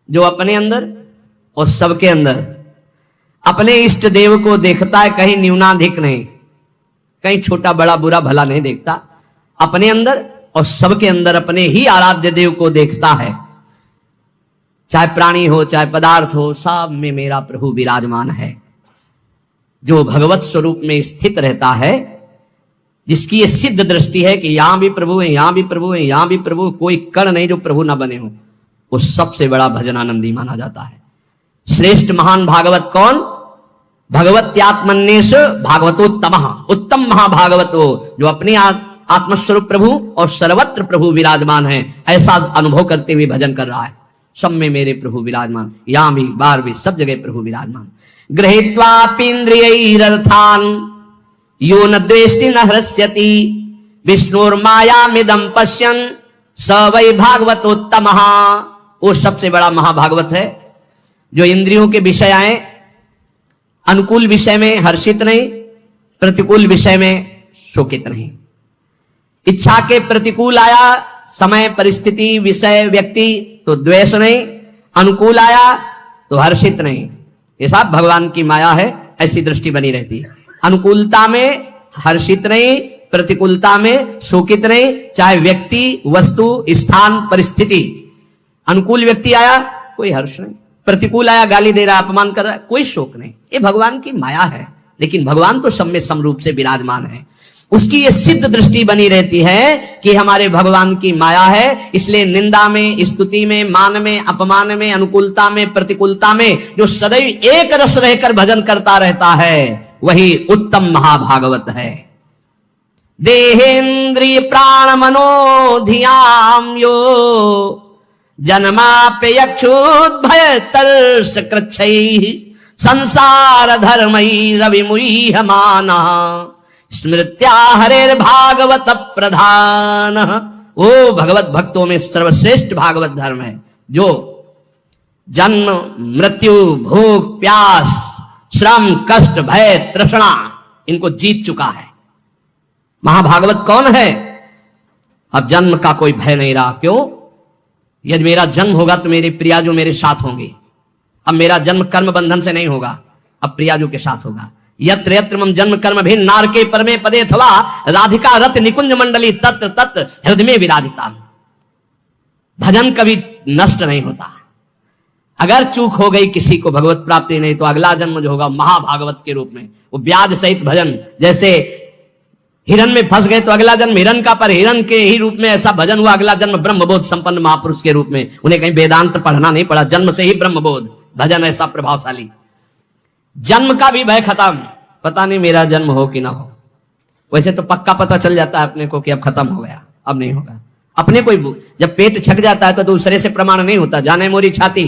जो अपने अंदर और सबके अंदर अपने इष्ट देव को देखता है, कहीं न्यूनाधिक नहीं, कहीं छोटा बड़ा बुरा भला नहीं देखता, अपने अंदर और सबके अंदर अपने ही आराध्य देव को देखता है। चाहे प्राणी हो चाहे पदार्थ हो, सब में मेरा प्रभु विराजमान है। जो भगवत स्वरूप में स्थित रहता है, जिसकी ये सिद्ध दृष्टि है कि यहां भी प्रभु है, यहां भी प्रभु है, यहां भी प्रभु, कोई कण नहीं जो प्रभु ना बने हो, वो सबसे बड़ा भजनानंदी माना जाता है। श्रेष्ठ महान भागवत कौन? भगवत्यात्मन्येष भागवतोत्तमः, उत्तम महाभागवतो, जो अपने आत्मस्वरूप प्रभु और सर्वत्र प्रभु विराजमान है, ऐसा अनुभव करते हुए भजन कर रहा है। सब में मेरे प्रभु विराजमान, यहां भी बाहर भी सब जगह प्रभु विराजमान। गृहीत्वापीन्द्रियैरर्थान् यो न द्वेष्टि न हृष्यति विष्णुर्मायामिदं पश्यन् स वै भागवतोत्तमः। वो सबसे बड़ा महाभागवत है जो इंद्रियों के विषय आए, अनुकूल विषय में हर्षित नहीं, प्रतिकूल विषय में शोकित नहीं। इच्छा के प्रतिकूल आया समय परिस्थिति विषय व्यक्ति तो द्वेष नहीं, अनुकूल आया तो हर्षित नहीं। ये सब भगवान की माया है, ऐसी दृष्टि बनी रहती है। अनुकूलता में हर्षित नहीं, प्रतिकूलता में शोकित नहीं, चाहे व्यक्ति वस्तु स्थान परिस्थिति। अनुकूल व्यक्ति आया कोई हर्ष नहीं, प्रतिकूल आया गाली दे रहा अपमान कर रहा है, कोई शोक नहीं। ये भगवान की माया है, लेकिन भगवान तो सब में समरूप से विराजमान है। उसकी ये सिद्ध दृष्टि बनी रहती है कि हमारे भगवान की माया है, इसलिए निंदा में, स्तुति में, मान में, अपमान में, अनुकूलता में, प्रतिकूलता में जो सदैव एक रस रहकर भजन करता रहता है, वही उत्तम महाभागवत है। देहेन्द्रिय प्राण मनो धियाम यो जन्माप्यक्षुद्भय तर्ष कृच्छैः संसार धर्मैरविमुह्यमानः स्मृत्या हरेर्भागवत प्रधान। वो भगवत भक्तों में सर्वश्रेष्ठ भागवत धर्म है, जो जन्म मृत्यु भूख प्यास श्रम कष्ट भय तृष्णा इनको जीत चुका है। महाभागवत कौन है? अब जन्म का कोई भय नहीं रहा। क्यों? यदि मेरा जन्म होगा तो मेरी प्रिया जो मेरे साथ होंगी। अब मेरा जन्म कर्म बंधन से नहीं होगा, अब प्रिया जो के साथ होगा। यत्र यत्र मम जन्म कर्म भिन्न नारके परमे पदे अथवा राधिका रत निकुंज मंडली तत्र तत्र हृदय में विराजिता। भजन कभी नष्ट नहीं होता। अगर चूक हो गई किसी को भगवत प्राप्ति नहीं, तो अगला जन्म जो होगा महाभागवत के रूप में, वो ब्याज सहित भजन। जैसे हिरण में फंस गए तो अगला जन्म हिरण का, पर हिरण के ही रूप में ऐसा भजन हुआ, अगला जन्म ब्रह्मबोध संपन्न महापुरुष के रूप में। उन्हें कहीं वेदांत पढ़ना नहीं पड़ा, जन्म से ही ब्रह्मबोध। भजन ऐसा प्रभावशाली। जन्म का भी भय खत्म, पता नहीं मेरा जन्म हो कि ना हो। वैसे तो पक्का पता चल जाता है अपने को कि अब खत्म हो गया, अब नहीं होगा। अपने को जब पेट छक जाता है तो दूसरे से प्रमाण नहीं होता, जाने मोरी छाती,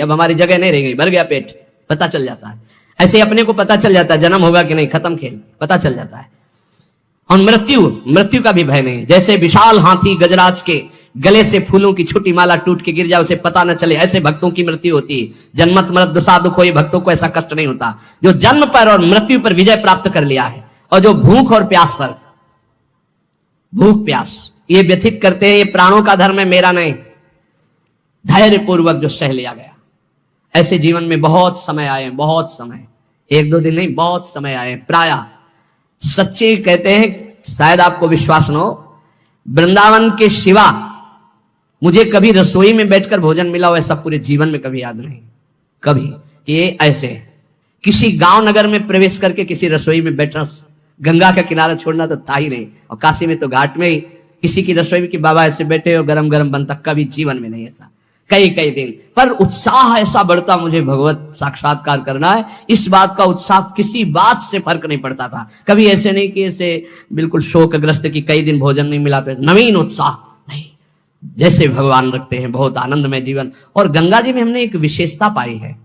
अब हमारी जगह नहीं रह गई, भर गया पेट, पता चल जाता है। ऐसे अपने को पता चल जाता है जन्म होगा कि नहीं, खत्म खेल, पता चल जाता है। और मृत्यु का भी भय नहीं। जैसे विशाल हाथी गजराज के गले से फूलों की छोटी माला टूट के गिर जाए, उसे पता न चले, ऐसे भक्तों की मृत्यु होती है। जन्मत मृत दुसा दुख हो, भक्तों को ऐसा कष्ट नहीं होता। जो जन्म पर और मृत्यु पर विजय प्राप्त कर लिया है, और जो भूख और प्यास पर, भूख प्यास ये व्यथित करते हैं, ये प्राणों का धर्म है, मेरा नहीं, धैर्य पूर्वक जो सह लिया गया। ऐसे जीवन में बहुत समय आए, बहुत समय, एक दो दिन नहीं, बहुत समय आए। प्राय सच्चे कहते हैं, शायद आपको विश्वास न हो, वृंदावन के सिवा मुझे कभी रसोई में बैठकर भोजन मिला हो ऐसा पूरे जीवन में कभी याद नहीं। कभी ये ऐसे किसी गांव नगर में प्रवेश करके किसी रसोई में बैठना, गंगा का किनारा छोड़ना तो था ही नहीं। और काशी में तो घाट में ही किसी की रसोई में कि बाबा ऐसे बैठे हो गरम गरम बनता, कभी जीवन में नहीं ऐसा। कई दिन पर उत्साह ऐसा बढ़ता, मुझे भगवत साक्षात्कार करना है, इस बात का उत्साह किसी बात से फर्क नहीं पड़ता था। कभी ऐसे नहीं कि ऐसे बिल्कुल शोकग्रस्त कि कई दिन भोजन नहीं मिला, तो नवीन उत्साह नहीं, जैसे भगवान रखते हैं, बहुत आनंदमय जीवन। और गंगा जी में हमने एक विशेषता पाई है,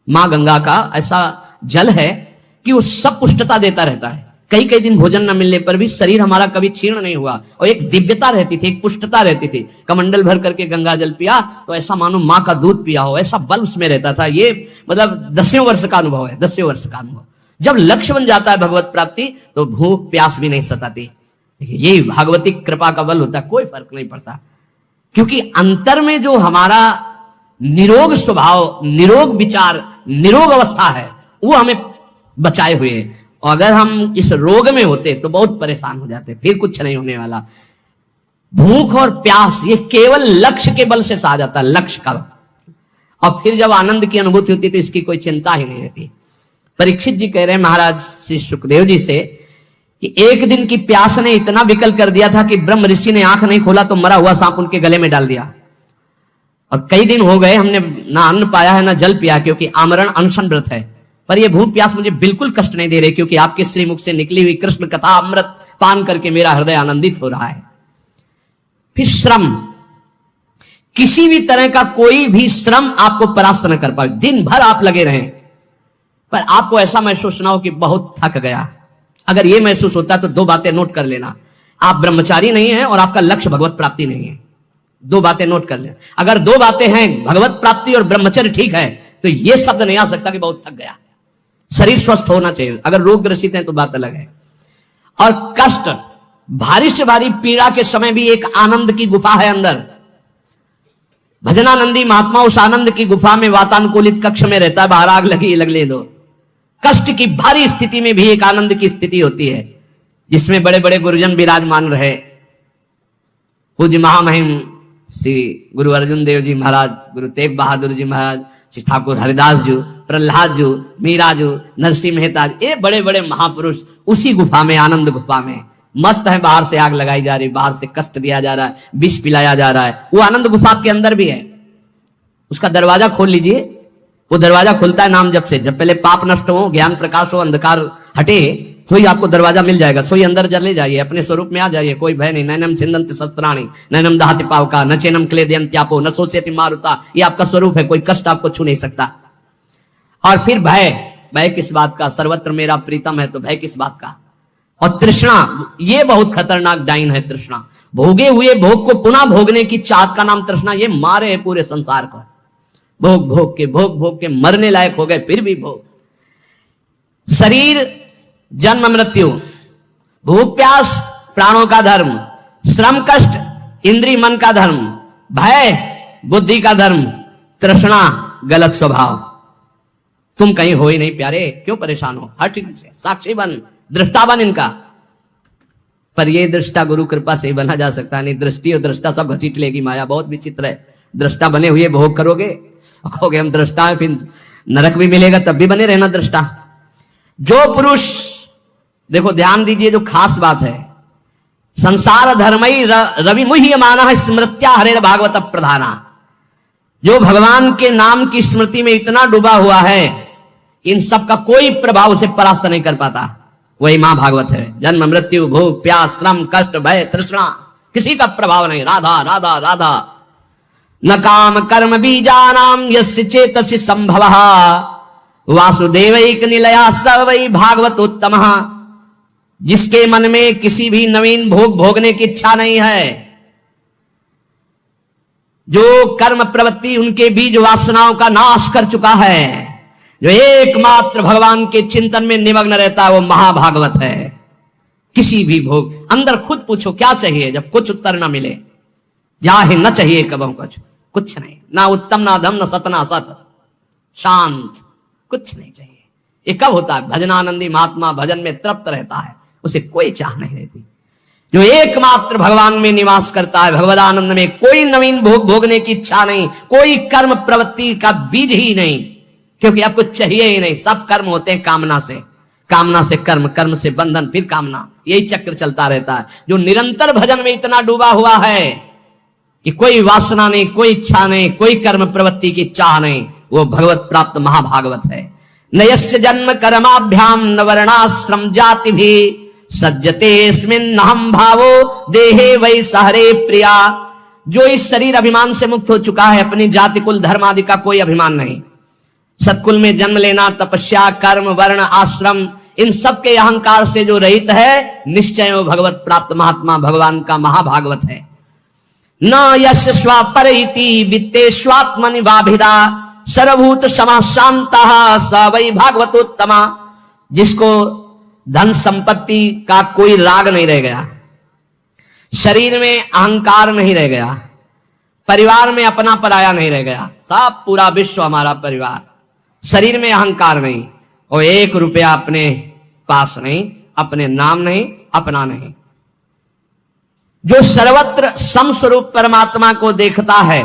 माँ गंगा का ऐसा जल है कि वो सब पुष्टता देता रहता है। कई दिन भोजन न मिलने पर भी शरीर हमारा कभी क्षीण नहीं हुआ, और एक दिव्यता रहती थी, एक पुष्टता रहती थी। कमंडल भर करके गंगा जल पिया तो ऐसा मानो माँ का दूध पिया हो, ऐसा बल उसमें रहता था। ये मतलब 10 वर्ष का अनुभव है, 10 वर्ष का अनुभव। जब लक्ष्य बन जाता है भगवत प्राप्ति, तो भूख प्यास भी नहीं सताती। यही भागवती कृपा का बल होता है, कोई फर्क नहीं पड़ता। क्योंकि अंतर में जो हमारा निरोग स्वभाव, निरोग विचार, निरोग अवस्था है, वो हमें बचाए हुए है। और अगर हम इस रोग में होते तो बहुत परेशान हो जाते, फिर कुछ नहीं होने वाला। भूख और प्यास ये केवल लक्ष्य के बल से सहा जाता है, लक्ष्य का। और फिर जब आनंद की अनुभूति होती तो इसकी कोई चिंता ही नहीं रहती। परीक्षित जी कह रहे हैं महाराज श्री सुखदेव जी से कि एक दिन की प्यास ने इतना विकल कर दिया था कि ब्रह्म ऋषि ने आंख नहीं खोला तो मरा हुआ सांप उनके गले में डाल दिया। और कई दिन हो गए हमने ना अन्न पाया है ना जल पिया, क्योंकि आमरण अनशन व्रत है। पर यह भूख प्यास मुझे बिल्कुल कष्ट नहीं दे रही, क्योंकि आपके श्रीमुख से निकली हुई कृष्ण कथा अमृत पान करके मेरा हृदय आनंदित हो रहा है। फिर श्रम, किसी भी तरह का कोई भी श्रम आपको परास्त न कर पाए। दिन भर आप लगे रहें पर आपको ऐसा महसूस ना हो कि बहुत थक गया। अगर यह महसूस होता है तो दो बातें नोट कर लेना, आप ब्रह्मचारी नहीं हैं और आपका लक्ष्य भगवत प्राप्ति नहीं है। दो बातें नोट कर लेना। अगर दो बातें हैं, भगवत प्राप्ति और ब्रह्मचर्य ठीक है, तो यह शब्द नहीं आ सकता कि बहुत थक गया। शरीर स्वस्थ होना चाहिए। अगर रोग ग्रसित है तो बात अलग है। और कष्ट, भारी से भारी पीड़ा के समय भी एक आनंद की गुफा है अंदर। भजनानंदी महात्मा उस आनंद की गुफा में वातानुकूलित कक्ष में रहता है, बाहर आग लगी लग ले दो। कष्ट की भारी स्थिति में भी एक आनंद की स्थिति होती है, जिसमें बड़े बड़े गुरुजन विराजमान रहे। पूज्य महामहिम श्री गुरु अर्जुन देव जी महाराज, गुरु तेग बहादुर जी महाराज, श्री ठाकुर हरिदास जी, प्रहलाद जी, मीरा जी, नरसिंह मेहता, ये बड़े बड़े महापुरुष उसी गुफा में, आनंद गुफा में मस्त है। बाहर से आग लगाई जा रही, बाहर से कष्ट दिया जा रहा है, विष पिलाया जा रहा है। वो आनंद गुफा के अंदर भी है। उसका दरवाजा खोल लीजिए, वो दरवाजा खुलता है नाम जप से। जब पहले पाप नष्ट हो, ज्ञान प्रकाश हो, अंधकार हटे, तो ही आपको दरवाजा मिल जाएगा। सोई अंदर चले जाइए, अपने स्वरूप में आ जाइए, कोई भय नहीं। नैनम छिंदन्ति शस्त्राणि नैनम दहति पावका न चैनम क्लेदयन्त्यापो न शोचयति मारुता। ये आपका स्वरूप है, कोई कष्ट आपको छू नहीं सकता। और फिर भय, भय किस बात का? सर्वत्र मेरा प्रीतम है, तो भय किस बात का? और तृष्णा, ये बहुत खतरनाक डाइन है तृष्णा। भोगे हुए भोग को पुनः भोगने की चाहत का नाम तृष्णा। ये मारे है पूरे संसार को। भोग भोग के मरने लायक हो गए, फिर भी भोग। शरीर जन्म मृत्यु, भूख प्यास प्राणों का धर्म, श्रम कष्ट इंद्रिय मन का धर्म, भय बुद्धि का धर्म, तृष्णा गलत स्वभाव। तुम कहीं हो ही नहीं प्यारे, क्यों परेशान हो? हर ठीक से साक्षी बन, दृष्टा बन इनका। पर ये दृष्टा गुरु कृपा से ही बना जा सकता नहीं। दृष्टि और दृष्टा सब घसीट लेगी माया, बहुत विचित्र है। दृष्टा बने हुए भोग करोगे, कहोगे हम दृष्टा है, फिर नरक भी मिलेगा तब भी बने रहना दृष्टा। जो पुरुष, देखो ध्यान दीजिए, जो खास बात है, संसार धर्मई रवि मुह्यमानः स्मृत्या हरेर भागवत प्रधाना। जो भगवान के नाम की स्मृति में इतना डूबा हुआ है, इन सब का कोई प्रभाव उसे परास्त नहीं कर पाता। वही मां भागवत है। जन्म मृत्यु भोग प्यास श्रम कष्ट भय तृष्णा, किसी का प्रभाव नहीं। राधा राधा राधा। न काम कर्म बीजानाम यस्य चेतसि संभवः वासुदेवैक निलया स वै भागवतोत्तमः। जिसके मन में किसी भी नवीन भोग भोगने की इच्छा नहीं है, जो कर्म प्रवृत्ति उनके बीज वासनाओं का नाश कर चुका है, जो एकमात्र भगवान के चिंतन में निमग्न रहता है, वो महाभागवत है। किसी भी भोग, अंदर खुद पूछो क्या चाहिए, जब कुछ उत्तर ना मिले, जाहे न चाहिए कबम कुछ नहीं, ना उत्तम ना धम न सत ना सत, शांत, कुछ नहीं चाहिए। ये कब होता है? भजनानंदी महात्मा भजन में तृप्त रहता है, उसे कोई चाह नहीं रहती। जो एकमात्र भगवान में निवास करता है, भगवदानंद में, कोई नवीन भोग भोगने की इच्छा नहीं, कोई कर्म प्रवृत्ति का बीज ही नहीं, क्योंकि आपको चाहिए ही नहीं। सब कर्म होते हैं कामना से, कामना से कर्म, कर्म से बंधन, फिर कामना, यही चक्र चलता रहता है। जो निरंतर भजन में इतना डूबा हुआ है कि कोई वासना नहीं, कोई इच्छा नहीं, कोई कर्म प्रवृत्ति की चाह नहीं, वो भगवत प्राप्त महाभागवत है। नयस्य जन्म कर्माभ्याम न वर्णाश्रम जाति भी सज्जते स्मिन् हम भावो देहे वै सहरे प्रिया। जो इस शरीर अभिमान से मुक्त हो चुका है, अपनी जाति कुल धर्म आदि का कोई अभिमान नहीं, सत्कुल में जन्म लेना, तपस्या कर्म वर्ण आश्रम, इन सब के अहंकार से जो रहित है, निश्चय वो भगवत प्राप्त महात्मा भगवान का महाभागवत है। न यस्य स्वापरइति वित्तेष्वात्मनि वाभिदा सर्वभूत समाशांतः स वै भागवतोत्तमा। जिसको धन संपत्ति का कोई राग नहीं रह गया, शरीर में अहंकार नहीं रह गया, परिवार में अपना पराया नहीं रह गया, सब पूरा विश्व हमारा परिवार। शरीर में अहंकार नहीं, और 1 रुपया अपने पास नहीं, अपने नाम नहीं, अपना नहीं। जो सर्वत्र समस्वरूप परमात्मा को देखता है,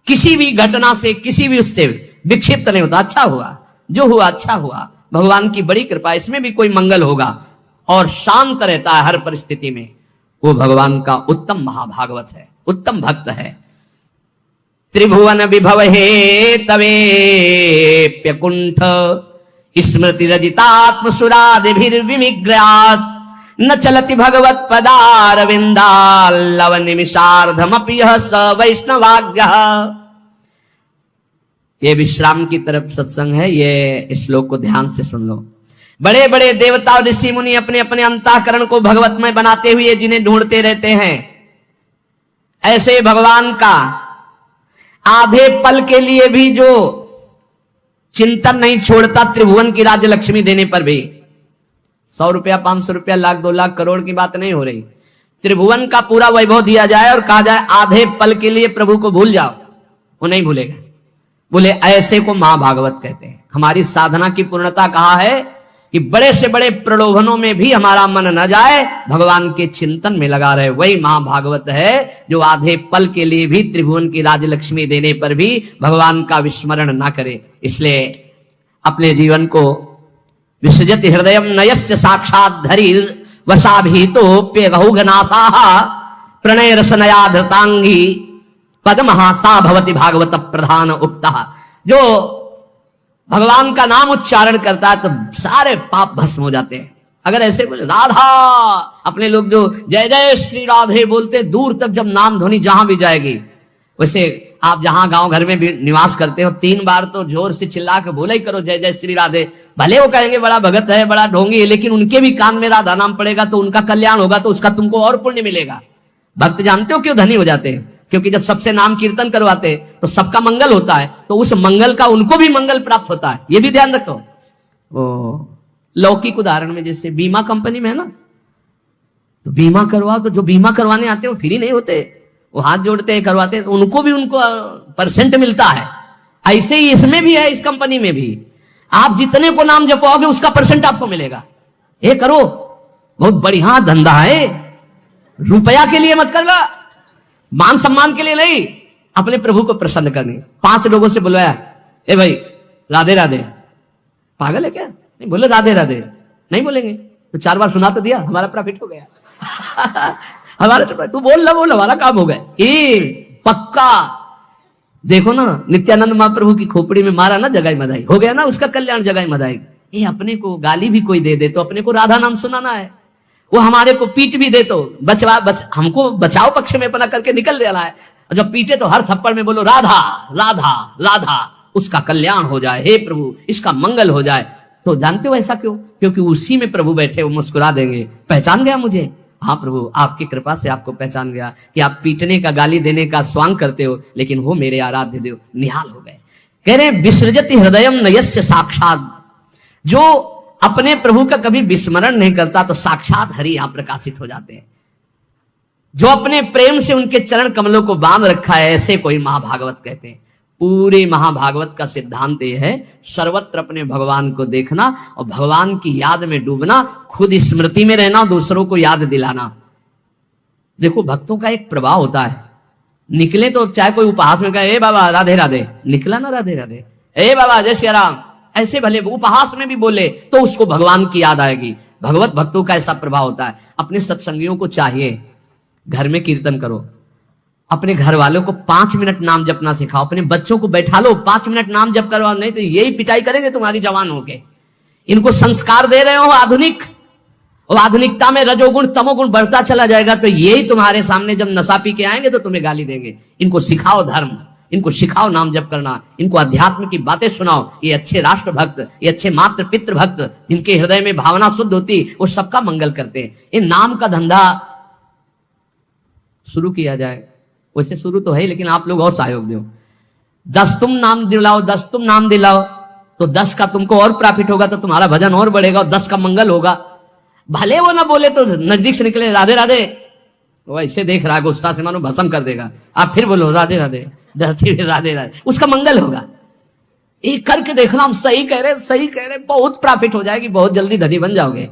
किसी भी घटना से, किसी भी उससे विक्षिप्त नहीं होता। अच्छा हुआ, जो हुआ अच्छा हुआ, भगवान की बड़ी कृपा, इसमें भी कोई मंगल होगा, और शांत रहता है हर परिस्थिति में। वो भगवान का उत्तम महाभागवत है, उत्तम भक्त है। त्रिभुवन विभव हे तवेप्यकुंठ स्मृति रजितात्म सुरादिभिर्विमिग्रात् न चलति भगवत पदारविंदाल्लव निमिषार्धमपि यः स वैष्णवाग्रह। ये विश्राम की तरफ सत्संग है, ये श्लोक को ध्यान से सुन लो। बड़े बड़े देवता और ऋषि मुनि अपने अपने अंतःकरण को भगवतमय बनाते हुए जिन्हें ढूंढते रहते हैं, ऐसे भगवान का आधे पल के लिए भी जो चिंतन नहीं छोड़ता, त्रिभुवन की राज्य लक्ष्मी देने पर भी 100 रुपया, 500 रुपया, लाख, 2 लाख, करोड़ की बात नहीं हो रही। त्रिभुवन का पूरा वैभव दिया जाए और कहा जाए आधे पल के लिए प्रभु को भूल जाओ, वो नहीं भूलेगा। बोले ऐसे को महाभागवत कहते हैं। हमारी साधना की पूर्णता कहा है कि बड़े से बड़े प्रलोभनों में भी हमारा मन न जाए, भगवान के चिंतन में लगा रहे, वही महाभागवत है। जो आधे पल के लिए भी त्रिभुवन की राजलक्ष्मी देने पर भी भगवान का विस्मरण ना करे। इसलिए अपने जीवन को विसृजति हृदयम नयस्य साक्षात धरीर वशाभीतोप्यगहुघनासाः प्रणय रसनया धृतांगी पद्महासा भवति भागवत प्रधान उक्तः। जो भगवान का नाम उच्चारण करता है तो सारे पाप भस्म हो जाते हैं। अगर ऐसे बोले राधा, अपने लोग जो जय जय श्री राधे बोलते, दूर तक जब नाम ध्वनि जहां भी जाएगी, वैसे आप जहां गांव घर में भी निवास करते हो, 3 बार तो जोर से चिल्ला के बोला ही करो जय जय श्री राधे। भले वो कहेंगे बड़ा भगत है, बड़ा ढोंगी है, लेकिन उनके भी कान में राधा नाम पड़ेगा तो उनका कल्याण होगा, तो उसका तुमको और पुण्य मिलेगा। भक्त जानते हो क्यों धनी हो जाते हैं? क्योंकि जब सबसे नाम कीर्तन करवाते तो सबका मंगल होता है, तो उस मंगल का उनको भी मंगल प्राप्त होता है। ये भी ध्यान रखो। लौकिक उदाहरण में जैसे बीमा कंपनी में है ना, तो बीमा करवाओ, तो जो बीमा करवाने आते हैं वो फ्री नहीं होते, वो हाथ जोड़ते हैं, करवाते हैं, तो उनको भी उनको परसेंट मिलता है। ऐसे ही इसमें भी है, इस कंपनी में भी आप जितने को नाम जपवाओगे उसका परसेंट आपको मिलेगा। ये करो, बहुत बढ़िया धंधा है। रुपया के लिए मत करना, मान सम्मान के लिए नहीं, अपने प्रभु को प्रसन्न करने। 5 लोगों से बुलवाया, ए भाई राधे राधे। पागल है क्या? नहीं बोले राधे राधे, नहीं बोलेंगे तो 4 बार सुना तो दिया, हमारा प्रॉफिट हो गया। हमारा तू बोल हमारा काम हो गया। ए पक्का देखो ना, नित्यानंद महाप्रभु की खोपड़ी में मारा ना जगाई मदाई, हो गया ना उसका कल्याण जगाई मदाई। ये अपने को गाली भी कोई दे दे तो अपने को राधा नाम सुनाना है, वो हमारे को पीट भी दे तो हमको बचाव पक्ष में अपना करके निकल देना है। जब पीटे तो हर थप्पड़ में बोलो राधा राधा राधा, उसका कल्याण हो जाए, हे प्रभु इसका मंगल हो जाए। तो जानते हो ऐसा क्यों? क्योंकि उसी में प्रभु बैठे, वो मुस्कुरा देंगे, पहचान गया मुझे, हाँ प्रभु आपकी कृपा से आपको पहचान गया कि आप पीटने का, गाली देने का स्वांग करते हो, लेकिन वो मेरे आराध्य देव निहाल हो गए। कह रहे विसृजति हृदयम नयस्य साक्षात। जो अपने प्रभु का कभी विस्मरण नहीं करता तो साक्षात हरि यहां प्रकाशित हो जाते हैं। जो अपने प्रेम से उनके चरण कमलों को बांध रखा है, ऐसे कोई महाभागवत कहते हैं। पूरे महाभागवत का सिद्धांत यह है, सर्वत्र अपने भगवान को देखना और भगवान की याद में डूबना, खुद स्मृति में रहना, दूसरों को याद दिलाना। देखो भक्तों का एक प्रभाव होता है, निकले तो चाहे कोई उपहास में कहे ए बाबा राधे राधे, निकला ना राधे राधे, ए बाबा जय श्री राम, ऐसे भले उपहास में भी बोले तो उसको भगवान की याद आएगी। भगवत भक्तों का ऐसा प्रभाव होता है। अपने सत्संगियों को चाहिए घर में कीर्तन करो, अपने घर वालों को 5 मिनट नाम जपना सिखाओ, अपने बच्चों को बैठा लो 5 मिनट नाम जप करवाओ, नहीं तो यही पिटाई करेंगे तुम्हारी जवान होके। इनको संस्कार दे रहे हो आधुनिक, और आधुनिकता में रजोगुण तमोगुण बढ़ता चला जाएगा, तो यही तुम्हारे सामने जब नशा पी के आएंगे तो तुम्हें गाली देंगे। इनको सिखाओ धर्म, इनको सिखाओ नाम जप करना, इनको अध्यात्म की बातें सुनाओ। ये अच्छे राष्ट्र भक्त, ये अच्छे मातृ पितृ भक्त, जिनके हृदय में भावना शुद्ध होती, वो सबका मंगल करते हैं। ये नाम का धंधा शुरू किया जाए, वैसे शुरू तो है लेकिन आप लोग और सहयोग दो। 10 तुम नाम दिलाओ, 10 तुम नाम दिलाओ, तो 10 का तुमको और प्रॉफिट होगा, तो तुम्हारा भजन और बढ़ेगा और 10 का मंगल होगा। भले वो ना बोले तो नजदीक से निकले राधे राधे, वो ऐसे देख रहा है गुस्सा से मानो भस्म कर देगा। आप फिर बोलो राधे राधे, डरती हुई राधे राधे, उसका मंगल होगा। एक करके देखना, हम सही कह रहे, बहुत प्रॉफिट हो जाएगी, बहुत जल्दी धनी बन जाओगे।